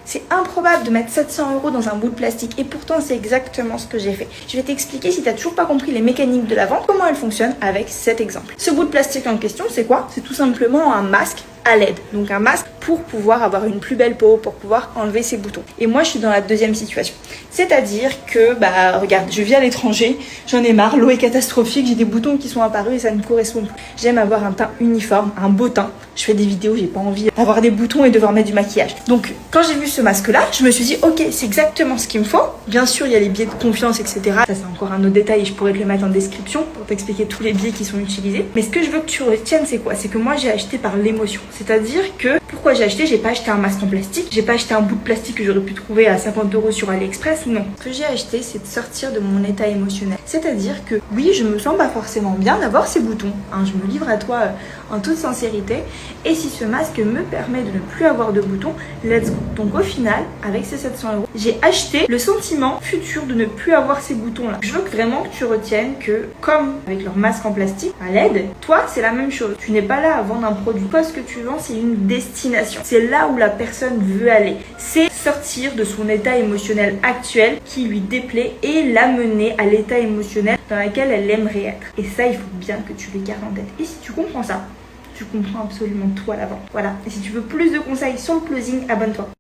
C'est improbable de mettre 700 € dans un bout de plastique et pourtant c'est exactement ce que j'ai fait. Je vais t'expliquer si tu n'as toujours pas compris les mécaniques de la vente, comment elles fonctionnent avec cet exemple. Ce bout de plastique en question, c'est quoi? C'est tout simplement un masque à LED, donc un masque pour pouvoir avoir une plus belle peau, pour pouvoir enlever ses boutons. Et moi je suis dans la deuxième situation, c'est-à-dire que regarde, je vis à l'étranger, j'en ai marre, l'eau est catastrophique, j'ai des boutons qui sont apparus et ça ne correspond plus. J'aime avoir un teint uniforme, un beau teint. Je fais des vidéos, j'ai pas envie d'avoir des boutons et devoir mettre du maquillage. Donc quand j'ai vu ce masque là, je me suis dit ok, c'est exactement ce qu'il me faut. Bien sûr il y a les biais de confiance, etc. Ça c'est encore un autre détail et je pourrais te le mettre en description pour t'expliquer tous les biais qui sont utilisés. Mais ce que je veux que tu retiennes c'est quoi? C'est que moi j'ai acheté par l'émotion. C'est-à-dire que pourquoi j'ai acheté? J'ai pas acheté un masque en plastique, j'ai pas acheté un bout de plastique que j'aurais pu trouver à 50 € sur AliExpress, non. Ce que j'ai acheté c'est de sortir de mon état émotionnel. C'est-à-dire que oui, je me sens pas forcément bien d'avoir ces boutons, hein, je me livre à toi en toute sincérité. Et si ce masque me permet de ne plus avoir de boutons, let's go. Donc au final, avec ces 700 €, j'ai acheté le sentiment futur de ne plus avoir ces boutons là. Je veux vraiment que tu retiennes que comme avec leur masque en plastique à LED, toi c'est la même chose. Tu n'es pas là à vendre un produit. Toi ce que tu vends c'est une destination. C'est là où la personne veut aller. C'est sortir de son état émotionnel actuel qui lui déplaît et l'amener à l'état émotionnel dans lequel elle aimerait être. Et ça il faut bien que tu les gardes en tête. Et si tu comprends ça, tu comprends absolument tout à la vente. Voilà. Et si tu veux plus de conseils sur le closing, abonne-toi.